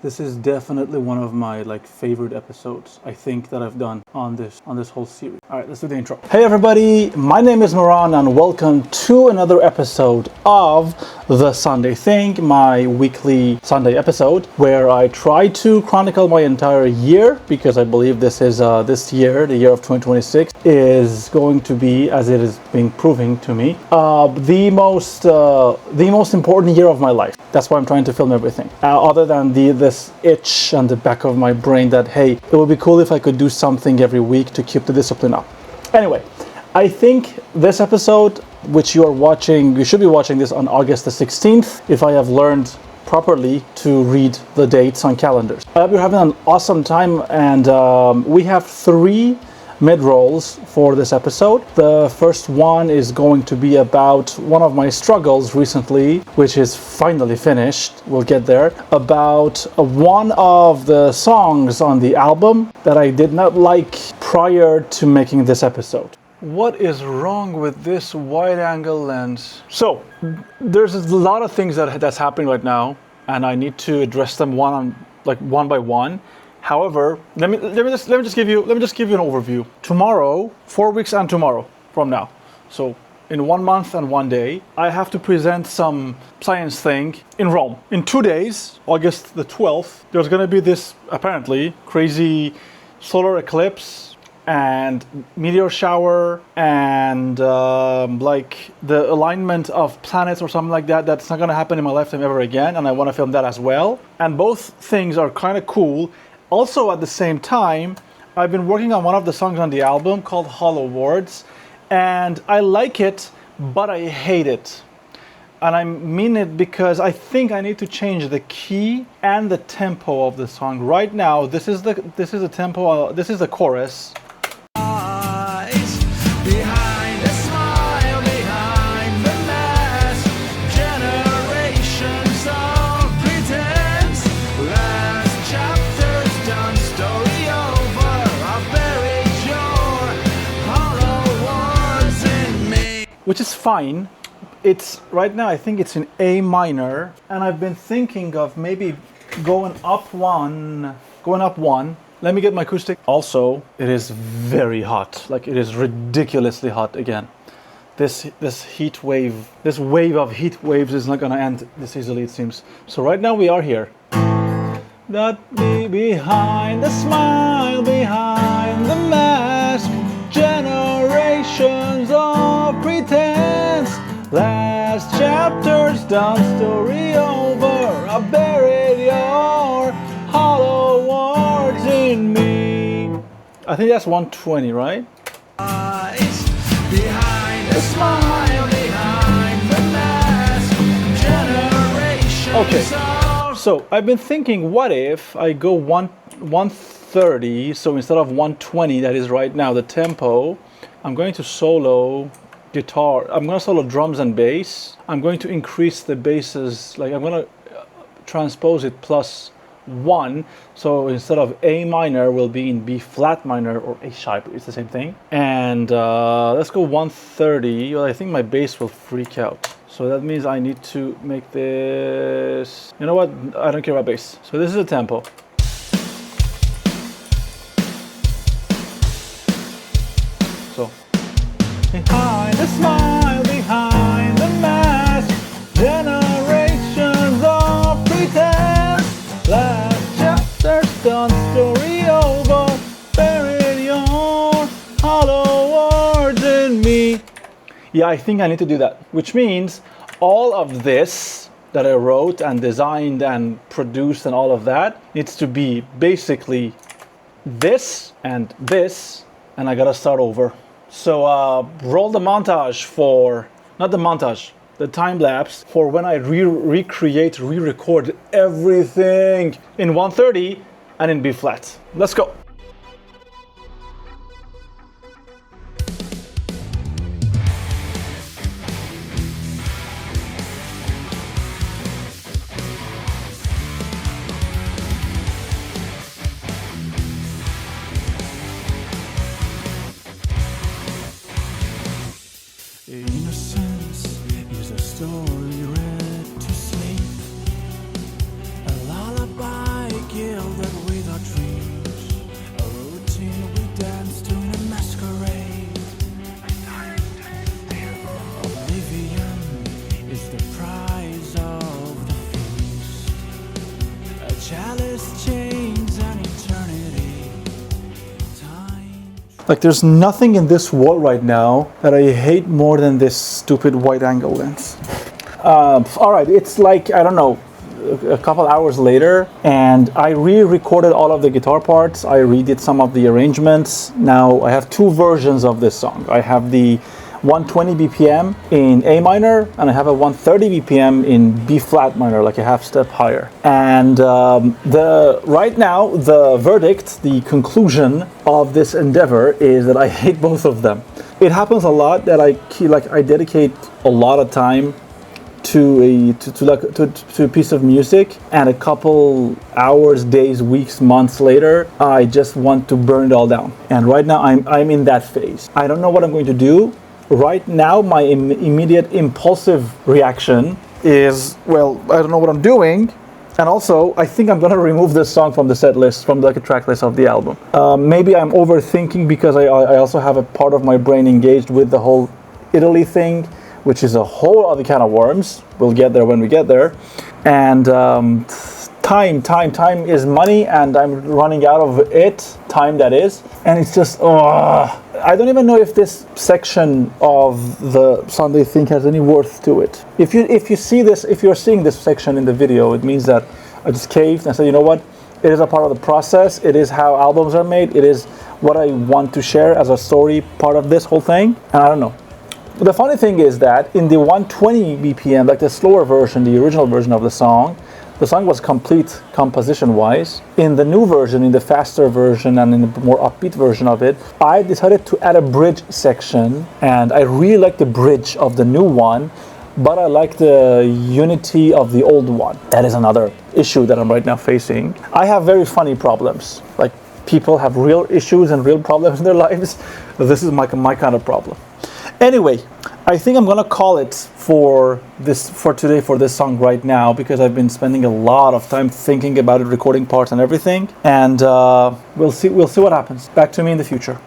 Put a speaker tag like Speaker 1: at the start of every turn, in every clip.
Speaker 1: This is definitely one of my favorite episodes I think that I've done on this whole series. All right, let's do the intro. Hey everybody, my name is Mehran and welcome to another episode of The Sunday Thing, my weekly Sunday episode where I try to chronicle my entire year because I believe this is this year, the year of 2026, is going to be, as it is being proving to me, the most important year of my life. That's why I'm trying to film everything. Other than this itch on the back of my brain that, hey, it would be cool if I could do something every week to keep the discipline up. Anyway, I think this episode, which you are watching, you should be watching this on August the 16th, if I have learned properly to read the dates on calendars. I hope you're having an awesome time, and we have 3 mid-rolls for this episode. The first one is going to be about one of my struggles recently, which is finally finished. We'll get there. About one of the songs on the album that I did not like prior to making this episode. What is wrong with this wide-angle lens? So, there's a lot of things that's happening right now, and I need to address them one by one. However, let me just give you an overview. Tomorrow, 4 weeks and tomorrow from now, so in 1 month and 1 day, I have to present some science thing in Rome. In 2 days, August the 12th, there's going to be this apparently crazy solar eclipse and meteor shower and the alignment of planets or something like that. That's not going to happen in my lifetime ever again, and I want to film that as well. And both things are kind of cool. Also, at the same time, I've been working on one of the songs on the album called Hollow Words, and I like it, but I hate it. And I mean it because I think I need to change the key and the tempo of the song. Right now, this is the tempo, this is the chorus. Which is fine. It's right now, I think it's in A minor, and I've been thinking of maybe going up one. Let me get my acoustic. Also, it is very hot. Like, it is ridiculously hot again. This heat wave, this wave of heat waves is not gonna end this easily, it seems. So right now we are here. That be behind the smile, behind the mask, generations of pretense. Last chapter's done, story over. I buried your hollow words in me. I think that's 120, right? Eyes behind the smile, behind the mask, generations. Okay, so I've been thinking, what if I go 130, so instead of 120, that is right now the tempo, I'm going to solo guitar, I'm going to solo drums and bass. I'm going to increase the basses, I'm going to transpose it +1, so instead of A minor will be in B flat minor or A sharp, it's the same thing. And let's go 130. Well, I think my bass will freak out. So that means I need to make this, you know what, I don't care about bass. So this is the tempo. So, behind the smile, behind the mask, generations of pretense. Last chapter's done, story over. Buried your hollow words in me. Yeah, I think I need to do that. Which means all of this that I wrote and designed and produced and all of that needs to be basically this, and I gotta start over. So roll the montage for, not the montage, the time lapse for when I re-record everything in 130 and in B flat. Let's go. Innocence is a story read to sleep, a lullaby chalice chains and eternity. Like, there's nothing in this world right now that I hate more than this stupid wide angle lens. All right, it's like, I don't know, a couple hours later, and I re-recorded all of the guitar parts. I redid some of the arrangements. Now I have two versions of this song. I have the 120 BPM in A minor, and I have a 130 BPM in B flat minor, like a half step higher. And right now, the verdict, the conclusion of this endeavor is that I hate both of them. It happens a lot that I dedicate a lot of time to a piece of music, and a couple hours, days, weeks, months later, I just want to burn it all down. And right now, I'm in that phase. I don't know what I'm going to do. Right now, my immediate impulsive reaction is, well, I don't know what I'm doing. And also, I think I'm going to remove this song from the set list, from the track list of the album. Maybe I'm overthinking because I also have a part of my brain engaged with the whole Italy thing, which is a whole other can of worms. We'll get there when we get there. And time is money, and I'm running out of it, time that is. And it's just, I don't even know if this section of the Sunday thing has any worth to it. If you're seeing this section in the video, it means that I just caved and said, you know what? It is a part of the process. It is how albums are made. It is what I want to share as a story part of this whole thing. And I don't know. The funny thing is that in the 120 BPM, like the slower version, the original version of the song was complete composition-wise. In the new version, in the faster version and in the more upbeat version of it, I decided to add a bridge section, and I really like the bridge of the new one, but I like the unity of the old one. That is another issue that I'm right now facing. I have very funny problems. Like, people have real issues and real problems in their lives. This is my kind of problem. Anyway, I think I'm gonna call it for today for this song right now, because I've been spending a lot of time thinking about it, recording parts and everything, and we'll see what happens. Back to me in the future.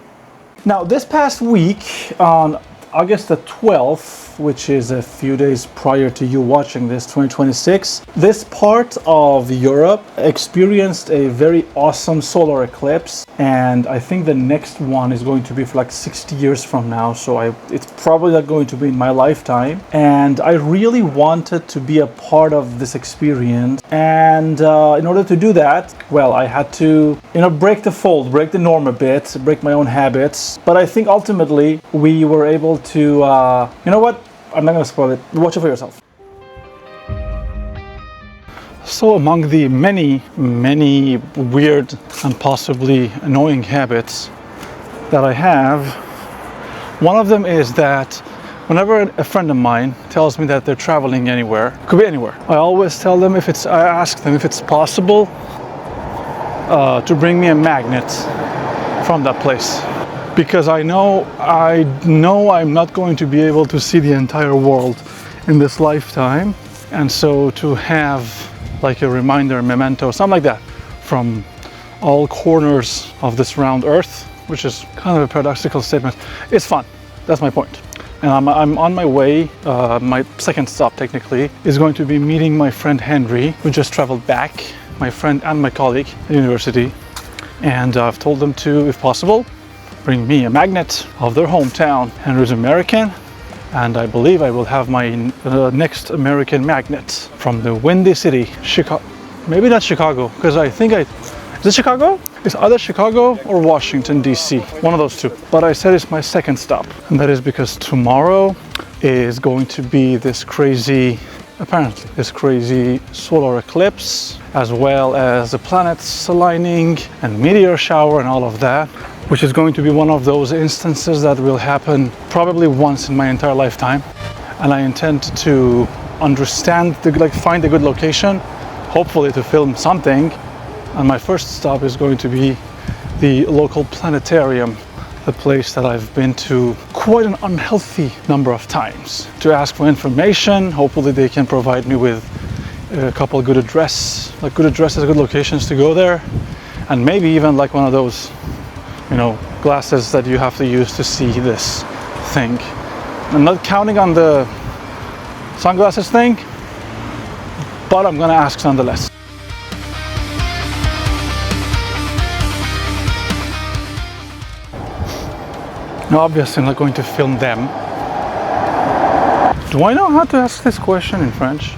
Speaker 1: Now, this past week on August the 12th, which is a few days prior to you watching this, 2026, this part of Europe experienced a very awesome solar eclipse, and I think the next one is going to be for like 60 years from now, so it's probably not going to be in my lifetime, and I really wanted to be a part of this experience, and in order to do that, well, I had to, break the fold, break the norm a bit, break my own habits, but I think ultimately we were able to, you know what? I'm not going to spoil it. Watch it for yourself. So among the many, many weird and possibly annoying habits that I have, one of them is that whenever a friend of mine tells me that they're traveling anywhere, could be anywhere, I always tell them I ask them if it's possible to bring me a magnet from that place. Because I know I'm not going to be able to see the entire world in this lifetime, and so to have like a reminder, a memento, something like that, from all corners of this round earth, which is kind of a paradoxical statement, it's fun. That's my point. And I'm on my way. My second stop technically is going to be meeting my friend Henry, who just traveled back, my friend and my colleague at university, and I've told them to, if possible, bring me a magnet of their hometown. Henry's American, and I believe I will have my next American magnet from the Windy City, Chicago. Maybe not Chicago, because I think is it Chicago? It's either Chicago or Washington, D.C., one of those two. But I said it's my second stop, and that is because tomorrow is going to be this crazy solar eclipse, as well as the planets aligning and meteor shower and all of that, which is going to be one of those instances that will happen probably once in my entire lifetime. And I intend to find a good location, hopefully to film something. And my first stop is going to be the local planetarium, the place that I've been to quite an unhealthy number of times, to ask for information. Hopefully they can provide me with a couple of good addresses, good locations to go there, and maybe even like one of those, glasses that you have to use to see this thing. I'm not counting on the sunglasses thing, but I'm gonna ask nonetheless. Now, obviously, I'm not going to film them. Do I know how to ask this question in French?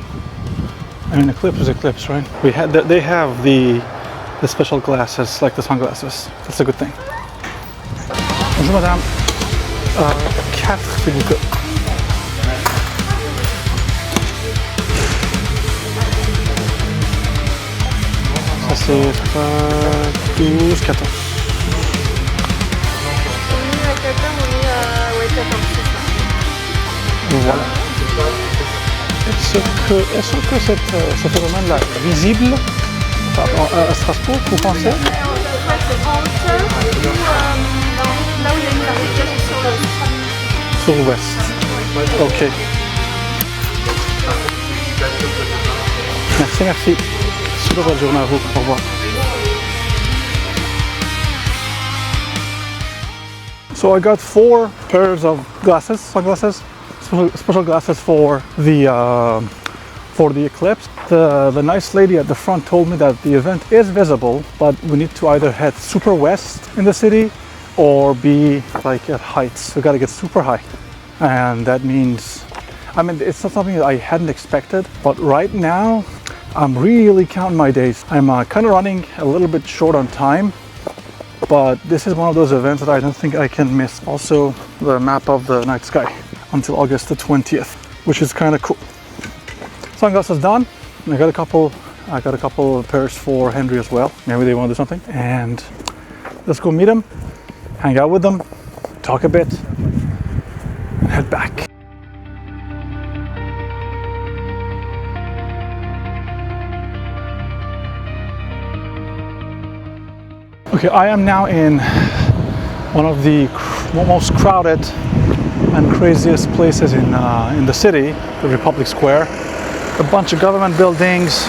Speaker 1: I mean, Eclipse is Eclipse, right? They have the special glasses, like the sunglasses. That's a good thing. Bonjour, madame. 4, s'il vous plaît. Ça, c'est 12, 14. Voilà. Est-ce que ce phénomène-là est visible à Strasbourg, vous pensez?
Speaker 2: C'est en hauteur ou là où il y a une marquage sur le...
Speaker 1: Sur l'ouest. Ok. Merci, merci. Super bonne journée à vous. Au revoir. So I got 4 pairs of glasses, sunglasses, special glasses for the Eclipse. The nice lady at the front told me that the event is visible, but we need to either head super west in the city or be like at heights. We gotta get super high. And that means, I mean, it's not something that I hadn't expected, but right now I'm really counting my days. I'm kind of running a little bit short on time, but this is one of those events that I don't think I can miss. Also, the map of the night sky until August the 20th, which is kind of cool. Sunglasses done. I got a couple of pairs for Henry as well. Maybe they want to do something. And let's go meet them, hang out with them, talk a bit, and head back. Okay, I am now in one of the most crowded and craziest places in the city, the Republic Square. A bunch of government buildings,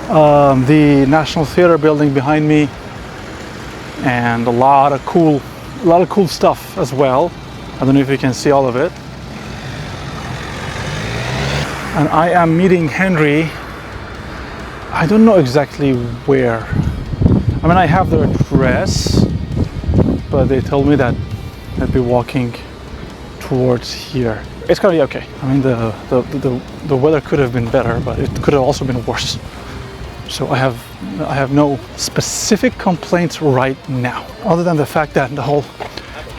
Speaker 1: the National Theater building behind me, and a lot of cool stuff as well. I don't know if you can see all of it. And I am meeting Henry. I don't know exactly where. I mean, I have their address, but they told me that I'd be walking towards here. It's gonna be okay. I mean, the weather could have been better, but it could have also been worse. So I have no specific complaints right now, other than the fact that the whole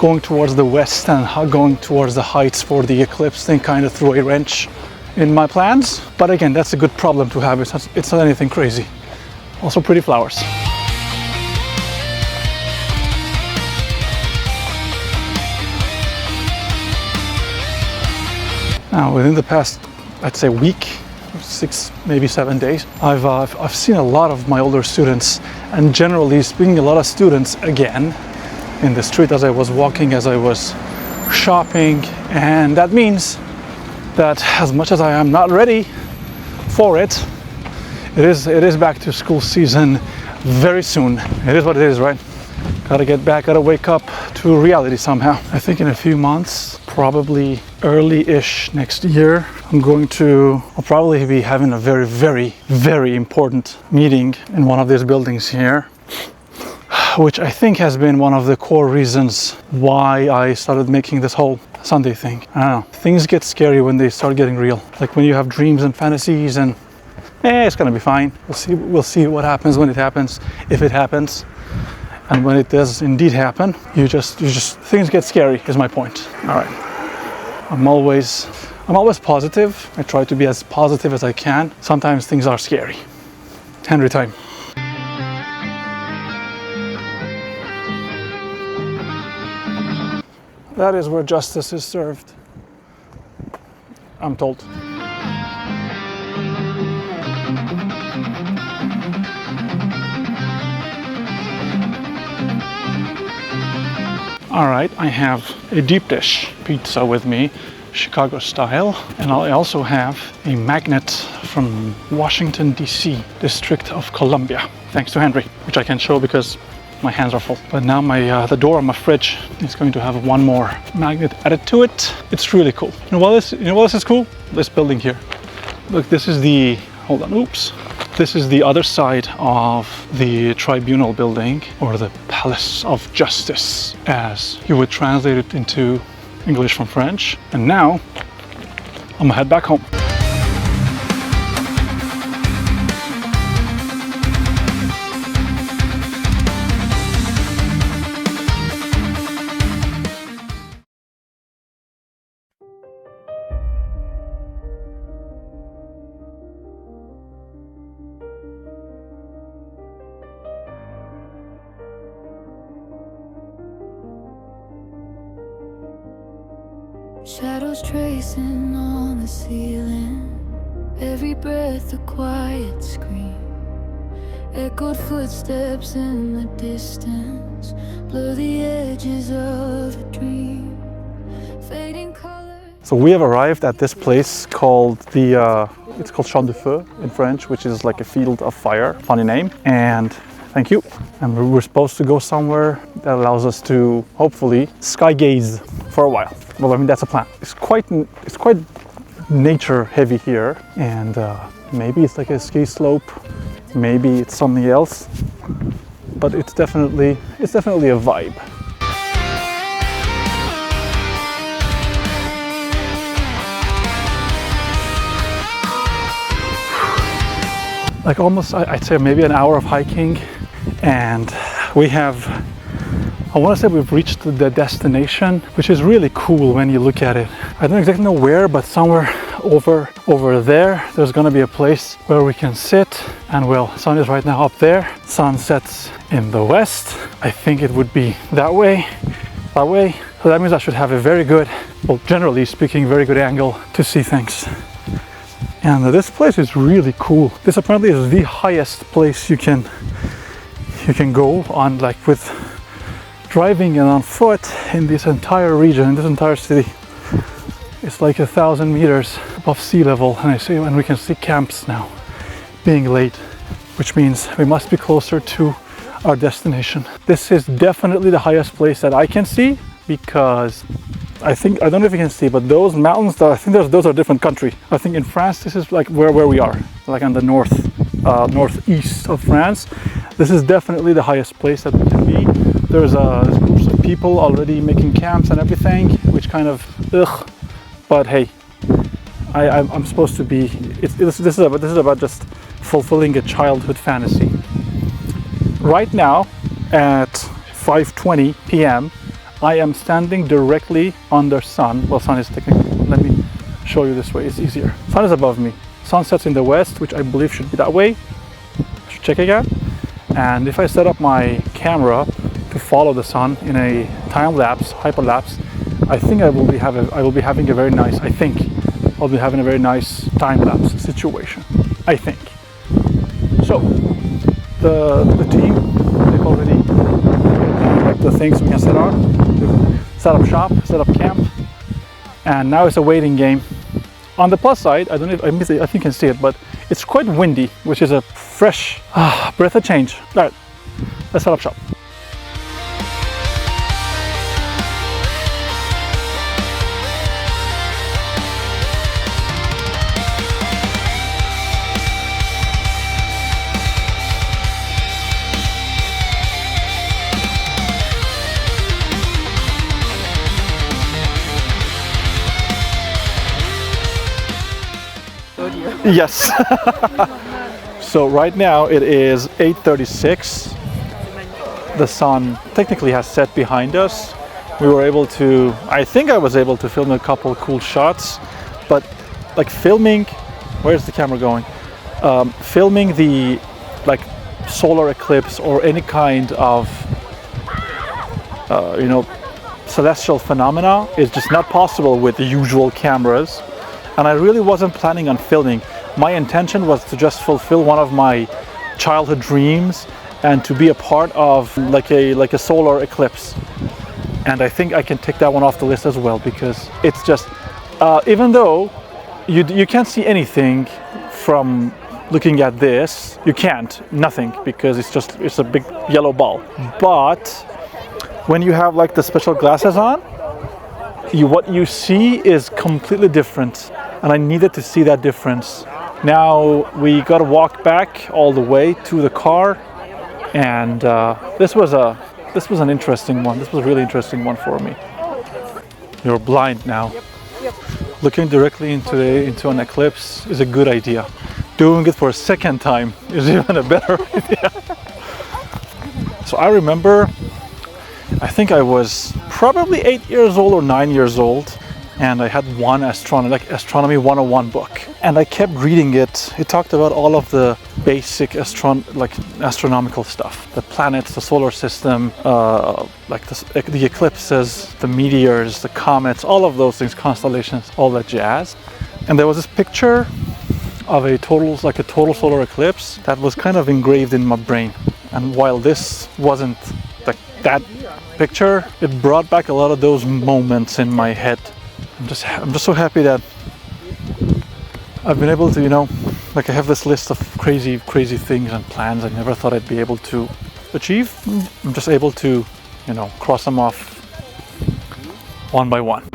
Speaker 1: going towards the west and going towards the heights for the Eclipse thing kind of threw a wrench in my plans. But again, that's a good problem to have. It's not anything crazy. Also pretty flowers. Now, within the past, I'd say week, 6, maybe 7 days, I've seen a lot of my older students, and generally speaking, a lot of students again in the street as I was walking, as I was shopping, and that means that as much as I am not ready for it, it is back to school season very soon. It is what it is, right? Gotta get back, gotta wake up to reality somehow. I think in a few months, probably early-ish next year, I'll probably be having a very, very, very important meeting in one of these buildings here, which I think has been one of the core reasons why I started making this whole Sunday thing. I don't know, things get scary when they start getting real. Like when you have dreams and fantasies and it's gonna be fine. We'll see what happens when it happens, if it happens. And when it does indeed happen, you just things get scary is my point. All right. I'm always positive. I try to be as positive as I can. Sometimes things are scary. Henry time. That is where justice is served, I'm told. All right, I have a deep dish pizza with me, Chicago style, and I also have a magnet from Washington, D.C., District of Columbia, thanks to Henry, which I can show because my hands are full. But now the door on my fridge is going to have one more magnet added to it. It's really cool. You know what this is cool? This building here. Look, this is the, hold on, oops. This is the other side of the tribunal building, or the Palace of Justice, as you would translate it into English from French. And now I'm gonna head back home.
Speaker 3: Shadows tracing on the ceiling, every breath a quiet scream. Echoed footsteps in the distance, blur the edges of a dream. Fading color.
Speaker 1: So we have arrived at this place called it's called Champ de Feu in French, which is like a field of fire. Funny name. And thank you. And we're supposed to go somewhere that allows us to hopefully sky gaze for a while. Well, I mean, that's a plan. It's quite nature heavy here, and maybe it's like a ski slope, maybe it's something else, but it's definitely a vibe. Like almost, I'd say maybe an hour of hiking, and we have, I want to say we've reached the destination, which is really cool when you look at it. I don't exactly know where, but somewhere over there, there's going to be a place where we can sit. And well, sun is right now up there. Sun sets in the west. I think it would be that way. So that means I should have a very good, well, generally speaking, very good angle to see things. And this place is really cool. This apparently is the highest place you can go on, like with driving and on foot in this entire region, in this entire city. It's like 1,000 meters above sea level, and we can see camps now being laid, which means we must be closer to our destination. This is definitely the highest place that I can see, because I don't know if you can see, but those mountains, I think those are different country. I think in France, this is like where we are, like on the northeast of France. This is definitely the highest place that we can be. There's groups of people already making camps and everything, which kind of ugh. But hey, I'm supposed to be. This is about just fulfilling a childhood fantasy. Right now, at 5:20 p.m., I am standing directly under sun. Well, sun is technically. Let me show you this way. It's easier. Sun is above me. Sun sets in the west, which I believe should be that way. I should check again. And if I set up my camera to follow the sun in a time-lapse, hyperlapse, I think I will be having a very nice, I'll be having a very nice time-lapse situation, I think. So, the team, they've already like the things we can sit on, set up shop, set up camp, and now it's a waiting game. On the plus side, I don't know if I think you can see it, but it's quite windy, which is a fresh breath of change. All right, let's set up shop. Yes. So right now it is 8:36. The sun technically has set behind us. We were able to, I think I was able to film a couple cool shots, but like filming, where's the camera going? Filming the like solar eclipse or any kind of celestial phenomena is just not possible with the usual cameras. And I really wasn't planning on filming. My intention was to just fulfill one of my childhood dreams and to be a part of like a solar eclipse. And I think I can take that one off the list as well, because it's just even though you can't see anything from looking at this, nothing, because it's a big yellow ball. But when you have like the special glasses on, what you see is completely different, and I needed to see that difference Now we got to walk back all the way to the car, and this was an interesting one. This was a really interesting one for me. You're blind now. Looking directly into an eclipse is a good idea. Doing it for a second time is even a better idea. So I remember, I think I was probably 8 years old or 9 years old, and I had one astronomy 101 book, and I kept reading it. It talked about all of the basic astronomical stuff, the planets, the solar system, the eclipses, the meteors, the comets, all of those things, constellations, all that jazz. And there was this picture of a total solar eclipse that was kind of engraved in my brain. And while this wasn't that picture, it brought back a lot of those moments in my head. I'm just so happy that I've been able to, I have this list of crazy things and plans I never thought I'd be able to achieve. I'm just able to, cross them off one by one.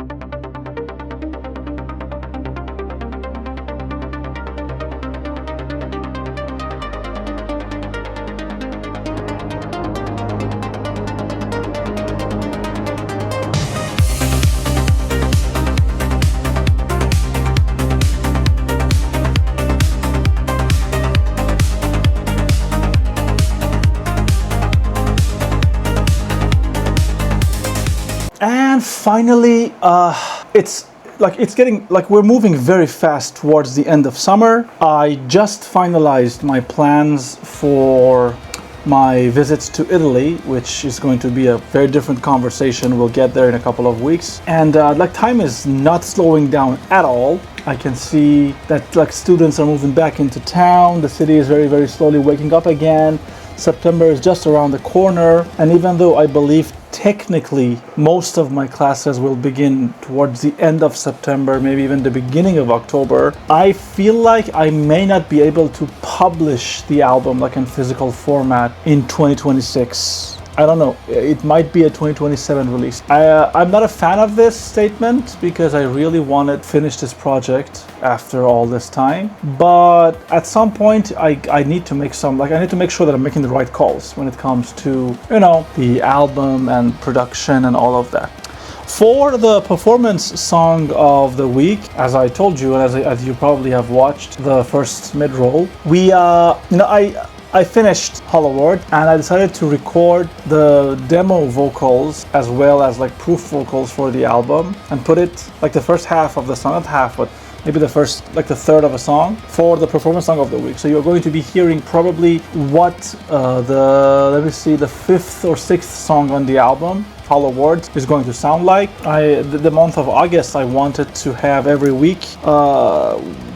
Speaker 1: And finally, we're moving very fast towards the end of summer. I just finalized my plans for my visits to Italy, which is going to be a very different conversation. We'll get there in a couple of weeks. And time is not slowing down at all. I can see that students are moving back into town. The city is very, very slowly waking up again. September is just around the corner, and even though I believe technically most of my classes will begin towards the end of September, maybe even the beginning of October, I feel like I may not be able to publish the album in physical format in 2026. I don't know, it might be a 2027 release. I'm not a fan of this statement because I really want to finish this project after all this time. But at some point, I need to make I need to make sure that I'm making the right calls when it comes to, the album and production and all of that. For the performance song of the week, as I told you, and as you probably have watched the first mid-roll, I finished Hollow World, and I decided to record the demo vocals as well as proof vocals for the album and put it the first half of the song, not half, but maybe the first, the third of a song for the performance song of the week. So you're going to be hearing probably what the fifth or sixth song on the album, Hollow Words, is going to sound like. The month of August, I wanted to have every week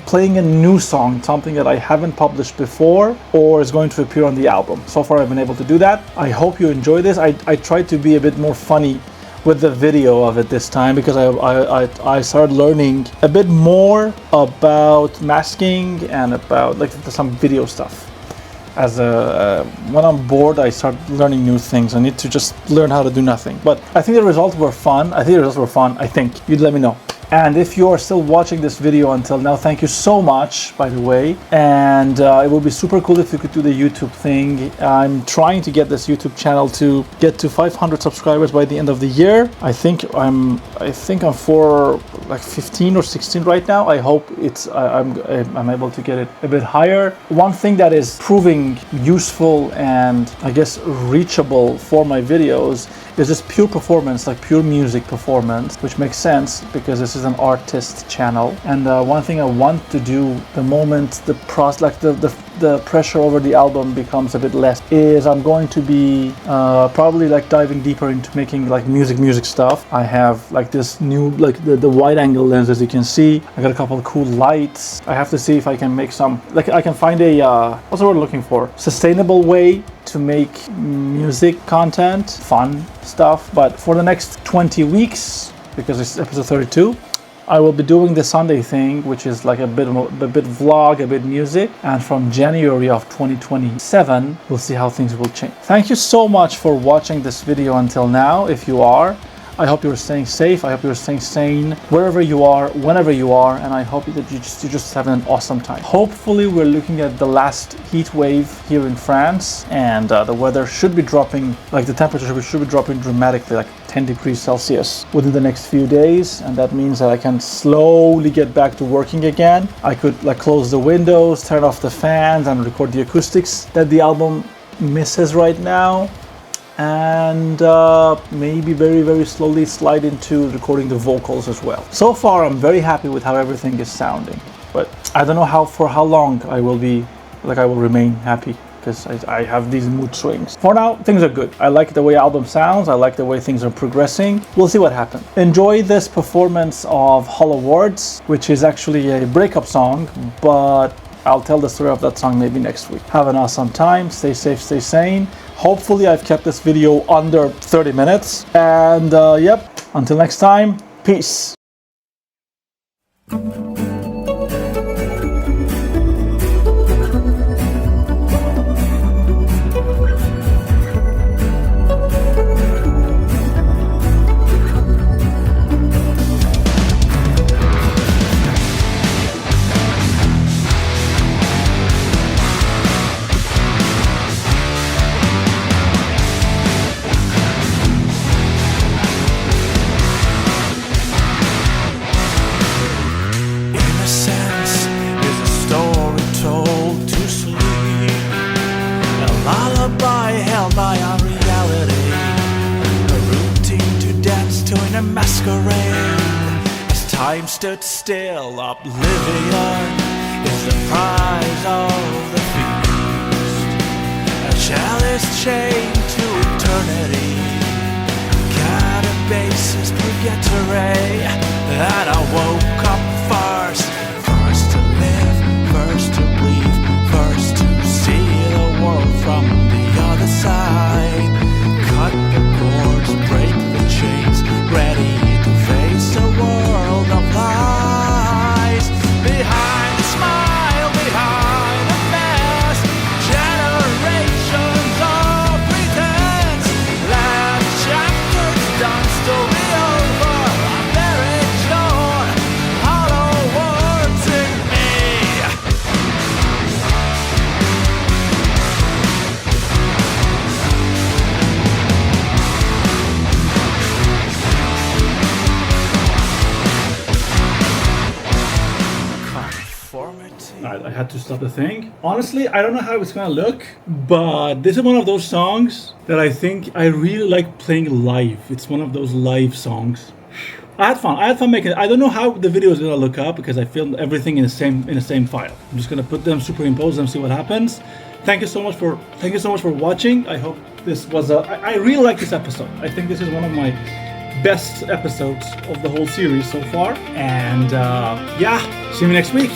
Speaker 1: playing a new song, something that I haven't published before or is going to appear on the album. So far I've been able to do that. I hope you enjoy this. I tried to be a bit more funny with the video of it this time because I started learning a bit more about masking and about some video stuff. When I'm bored, I start learning new things. I need to just learn how to do nothing. But I think the results were fun. I think you'd let me know. And if you are still watching this video until now, thank you so much, by the way. And it would be super cool if you could do the YouTube thing. I'm trying to get this YouTube channel to get to 500 subscribers by the end of the year. I think I'm for 15 or 16 right now. I hope I'm able to get it a bit higher. One thing that is proving useful and I guess reachable for my videos is just pure performance, pure music performance, which makes sense because this is an artist channel. And one thing I want to do the moment the pressure over the album becomes a bit less is I'm going to be probably diving deeper into making music stuff. I have this new the wide angle lens, as you can see. I got a couple of cool lights. I have to see if I can make some I can find a what's the word I'm looking for, sustainable way to make music content, fun stuff. But for the next 20 weeks, because it's episode 32, I will be doing the Sunday thing, which is a bit vlog, a bit music. And from January of 2027, we'll see how things will change. Thank you so much for watching this video until now. If you are, I hope you're staying safe. I hope you're staying sane wherever you are, whenever you are, and I hope that you're just having an awesome time. Hopefully, we're looking at the last heat wave here in France, and the weather should be dropping, like the temperature should be dropping dramatically, like 10 degrees Celsius within the next few days, and that means that I can slowly get back to working again. I could like close the windows, turn off the fans, and record the acoustics that the album misses right now, and maybe very slowly slide into recording the vocals as well. So far I'm very happy with how everything is sounding, but I don't know for how long I will remain happy, because I have these mood swings. For now, things are good. I like the way album sounds. I like the way things are progressing. We'll see what happens. Enjoy this performance of Hollow Words, which is actually a breakup song, but I'll tell the story of that song maybe next week. Have an awesome time. Stay safe, stay sane. Hopefully I've kept this video under 30 minutes. And yep, until next time, peace.
Speaker 4: Masquerade as time stood still. Oblivion is the prize of the feast. A chalice chained to eternity, catabasis purgatory. And I woke up first, first to live, first to bleed, first to see the world from the other side. Cut the cords, break the chains, ready to face a world of lies. Behind the smile, behind the mask, generations of pretense. Last chapter's done, story over. I'm buried your hollow words in me.
Speaker 1: I had to stop the thing. Honestly, I don't know how it's gonna look, but this is one of those songs that I think I really like playing live. It's one of those live songs. I had fun making it. I don't know how the video is gonna look up because I filmed everything in the same file. I'm just gonna put them, superimpose them, see what happens. Thank you so much for watching. I hope this was I really like this episode. I think this is one of my best episodes of the whole series so far. And yeah, see me next week.